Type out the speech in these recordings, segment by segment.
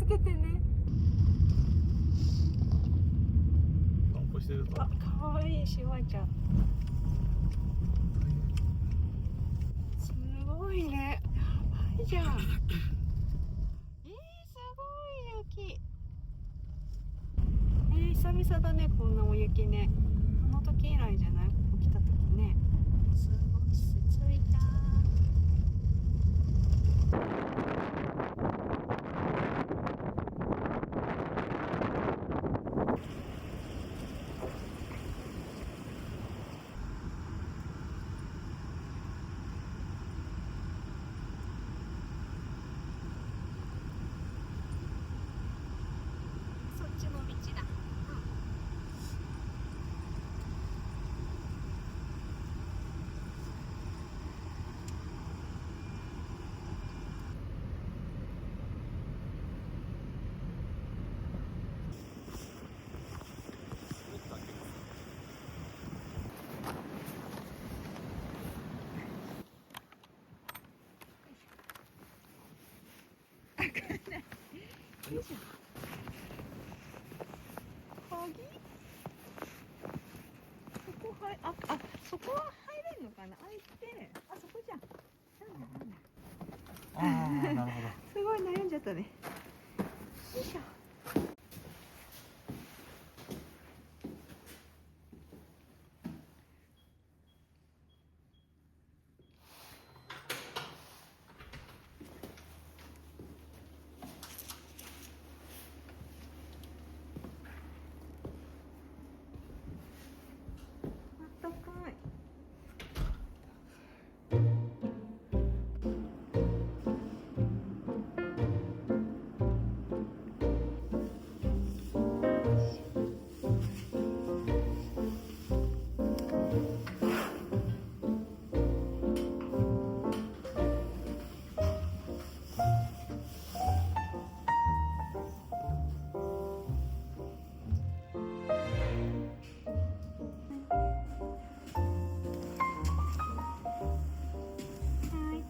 つけてね。散歩してると。あ、かわいいシワちゃん。すごいね。やばいじゃん。すごい雪。久々だね、こんなお雪ね。あの時以来じゃない？ここ来た時ね。すごい、ついた。そっちの道だ。よいしょ。鍵？そこそこは入れんのかな。開いて、あそこじゃん。ああ、なるほど。すごい悩んじゃったね。よいしょ。あったかい。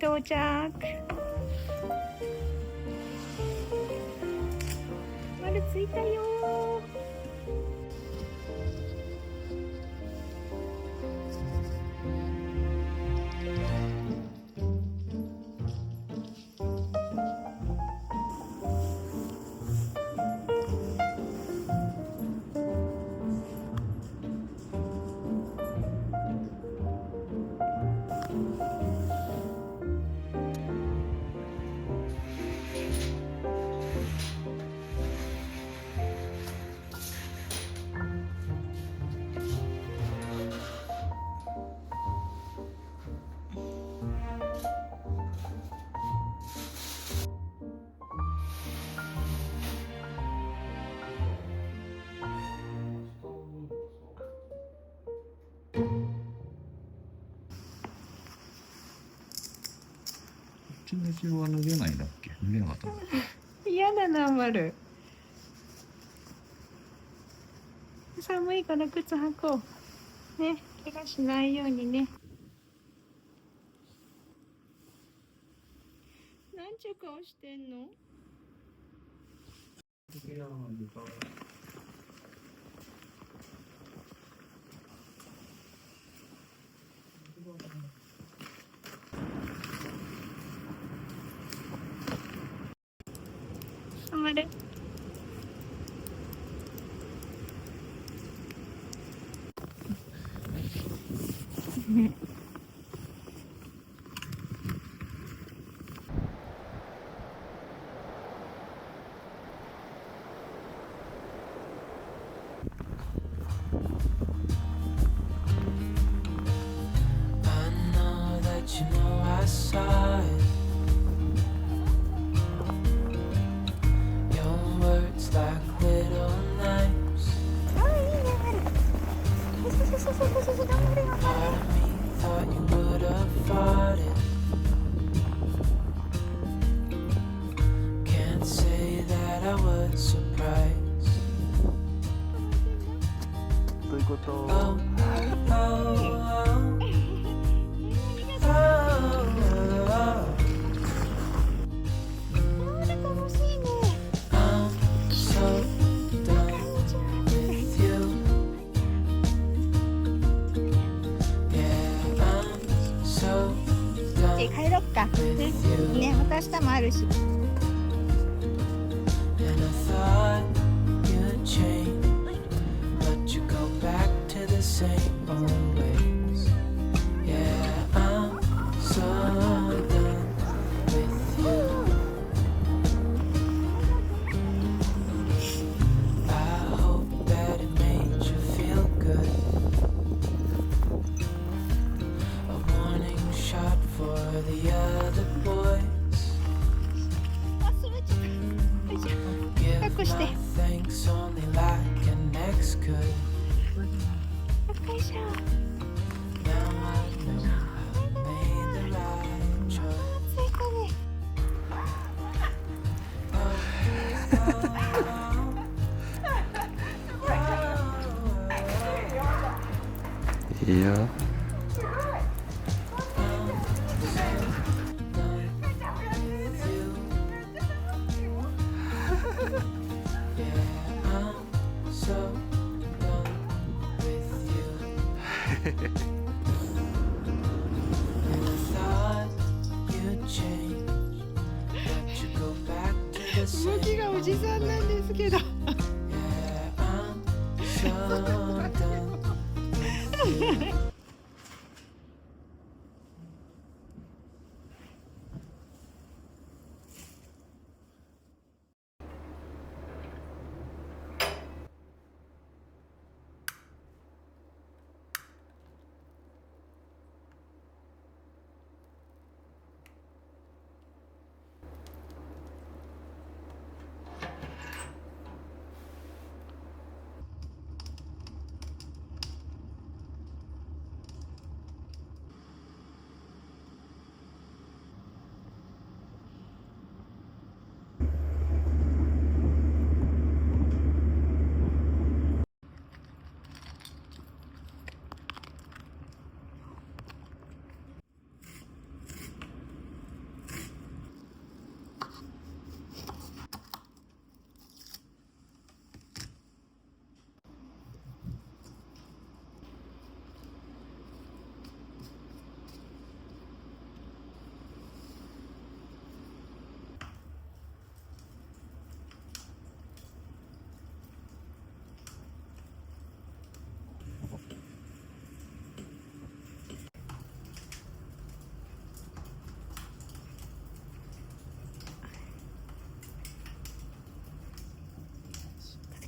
到着。丸着いたよ。チラシは脱げないんだっけ？脱げなかったの？嫌だな、丸。寒いから靴履こう。ね、怪我しないようにね。なんちゅう顔してんの？丸。You know I saw it. Your words like little knives. Part of me thought you would afford it. Can't say that I was surprised. どういうこと？ Oh, oh, oh, oh, oh. ケー帰ろっか。ね、また明日もあるし。 And I thought you'd change, but you go back to the same old ways. Yeah, I'm so done with you. I hope that it made you feel good. A warning shot for the other boys. あ、すべちゃった。よいしょ。 Give 抱っこして。 my thanks only like an ex could. よいしょ。 Now I know I made the right choice. ついたね。 いや Yeah, I'm so done with you. And I thought you'd change, but you go back to the 動 same. きがおじさんなんですけど。 Yeah, I'm so done with you.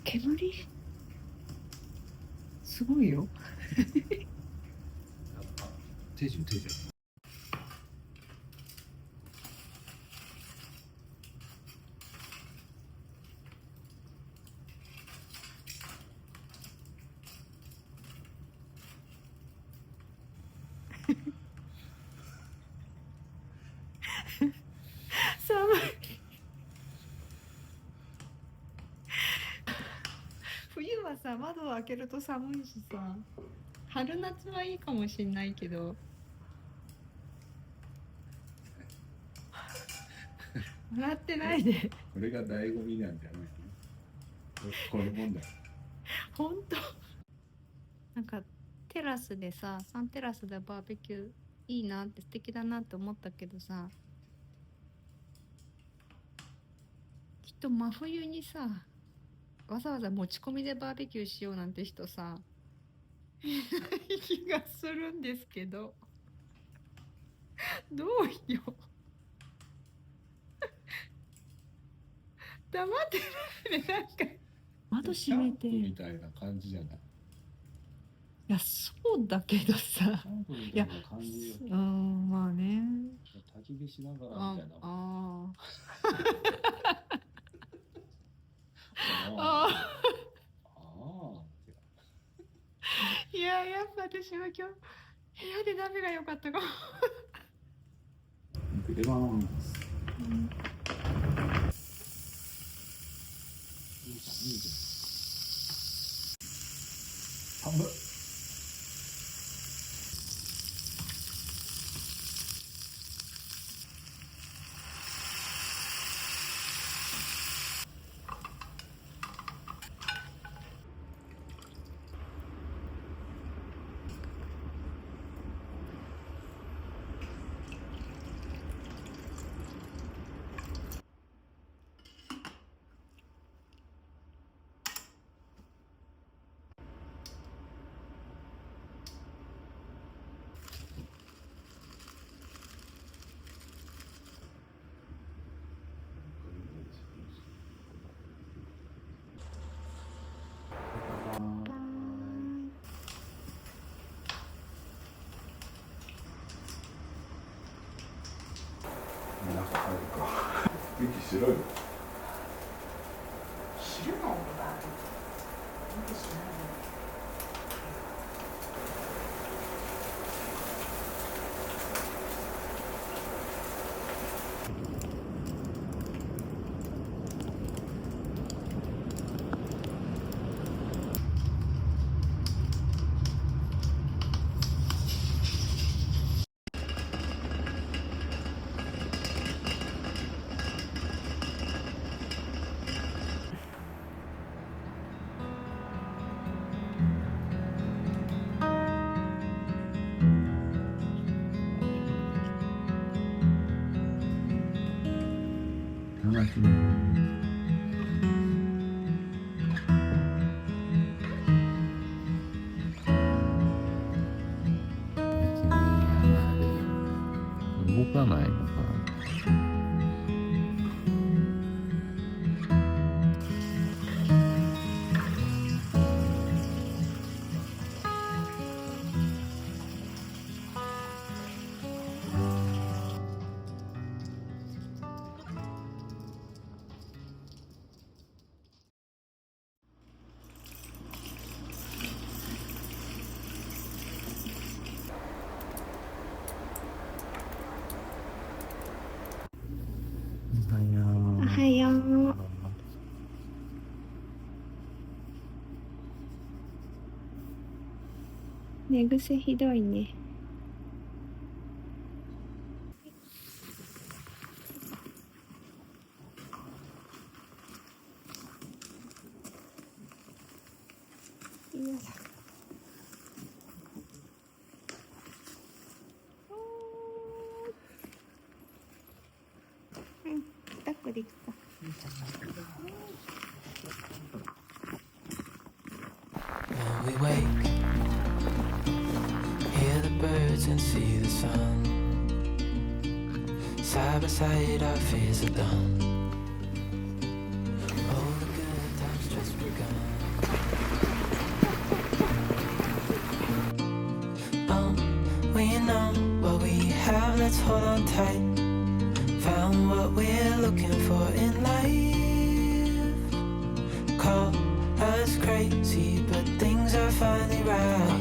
煙すごいよ。手順手順寒い。冬はさ、窓を開けると寒いしさ、春夏はいいかもしんないけど。笑ってないで。これが醍醐味なんじゃないの。こういうもんだよ。ほんと。なんかテラスでさ、サンテラスでバーベキューいいなって素敵だなって思ったけどさ、きっと真冬にさ、わざわざ持ち込みでバーベキューしようなんて人さ、いない気がするんですけど、どうよ。黙ってないで、なんか窓閉めて。キャンプみたいな感じじゃない。いや、そうだけどさ、キャンプみたいな感じよ。まあね。焚き火しながらみたいな。あああ。あ。いや、やっぱ私は今日部屋で鍋が良かったかも。レバノン。いいじゃん。半分。息しろよ。知るの俺は全然知らない。楽しみ。動かないのか。おはよう。寝癖ひどいね。よいしょ。うん、抱っこできた。When we wake, hear the birds and see the sun. Side by side, our fears are done. All the good times just begun. Oh, we know what we have, let's hold on tight. Found what we're looking for in life. Call us crazy, but things are finally right.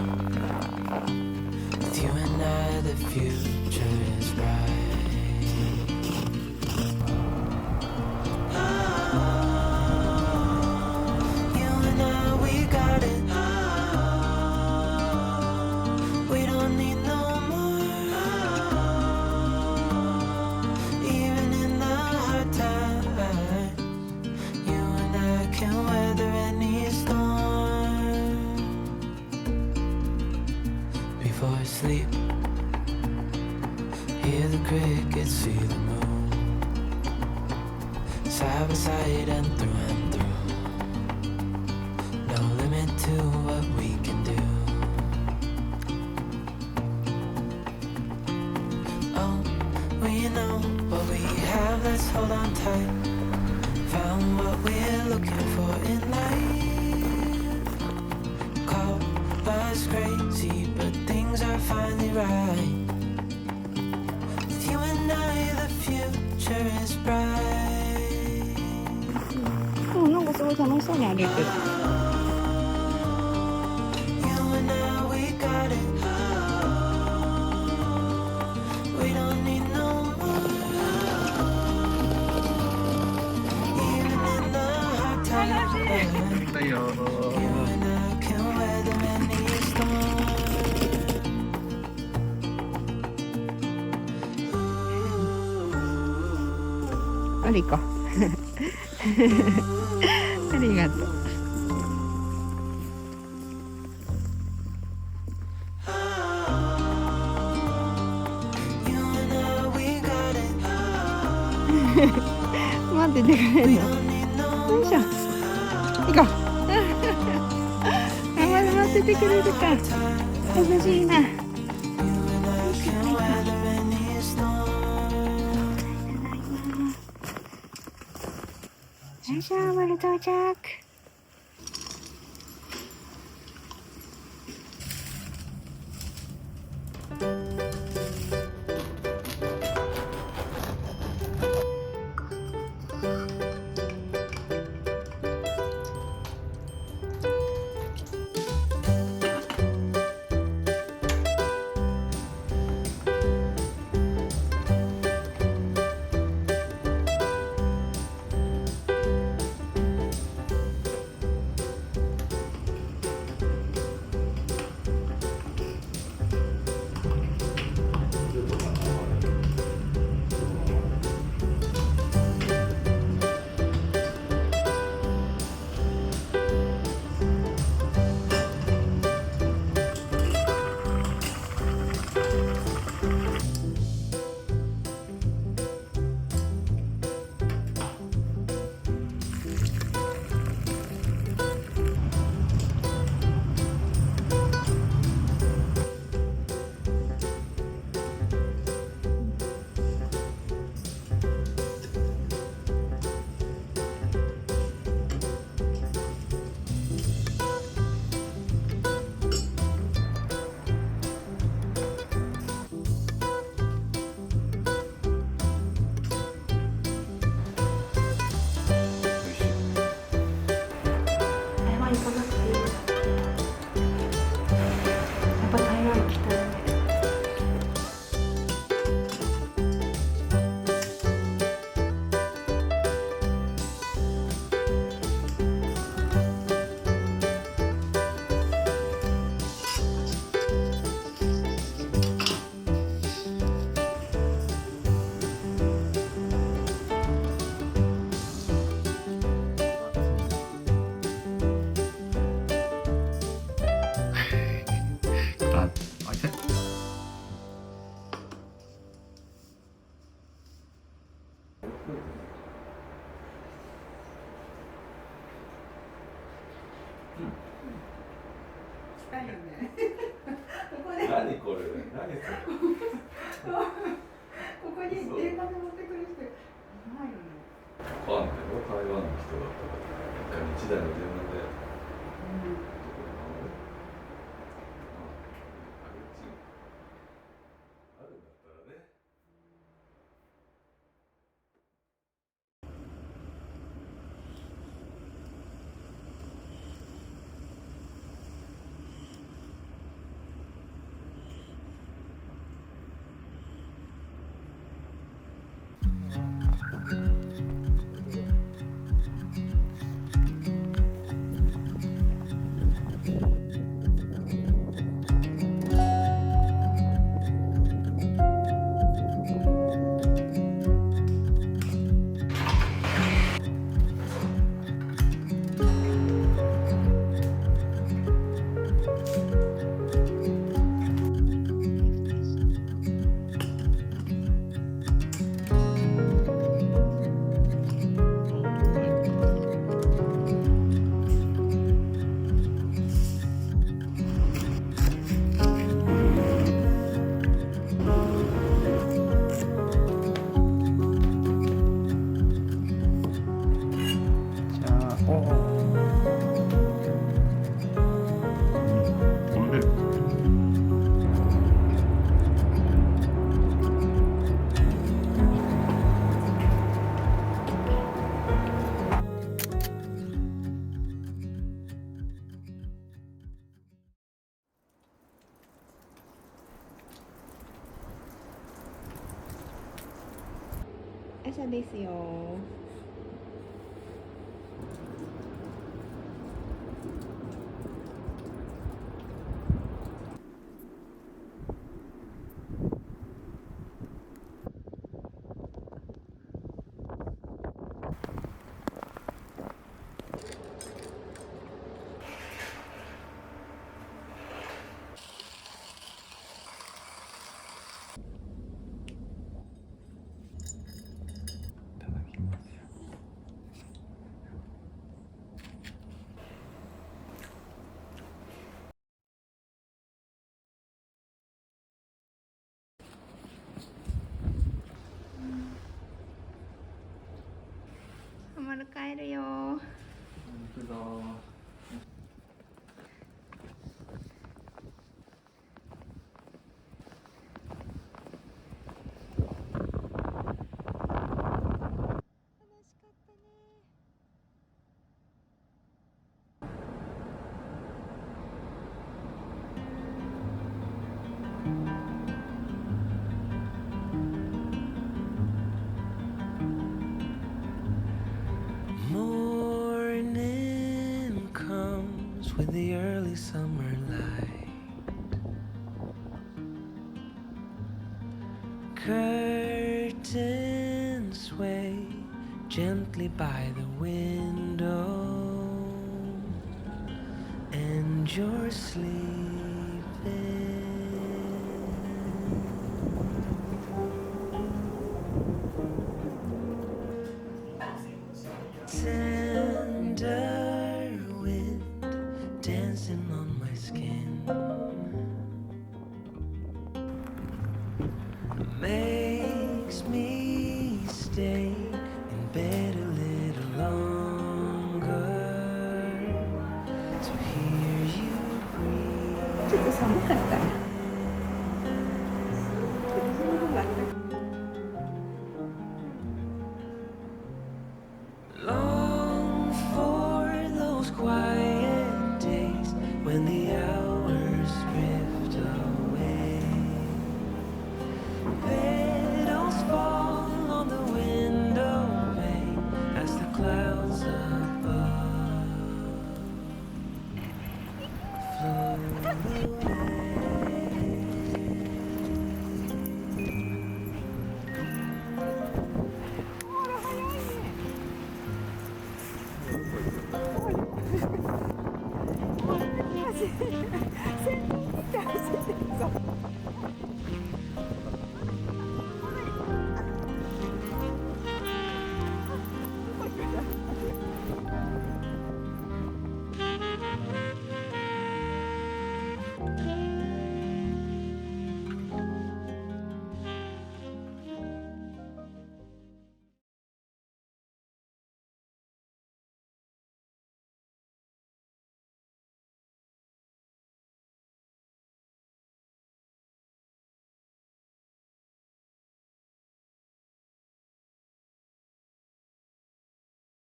With you and I, the future is bright. You and I, we got it. We don't need no more. Even in the hard times, you and I can weather any storm. Before I sleep, hear the crickets, see the moon. Side by side and through. No limit to what we can do. Oh, we know what we have, let's hold on tight. Found what we're looking for in life. Call us crazy, but things are finally right. With you and I, the future is bright. うん、なんかすごい楽しそうに歩いてる。You and I, we got it. We don't need no more. Even in the hard times, you and I can weather any storm. ありか。ありがとう。You and I, we got it. 待っててくれる We の。 don't need no よいしょ。 more. 行こう。あ、まだ待っててくれるか。優しいな。 You and I can weather any storm. よいしょ、丸到着。何それ。ここに電話で持ってくる人いないよね。ファンでも台湾の人だったから、一台の電話で。あるんだったらね。朝ですよ。いただきます。はまる帰るよ。本当だ。Morning comes with the early summer light. Curtains sway gently by the window, and you're sleeping. Tender wind dancing on my skin makes me stay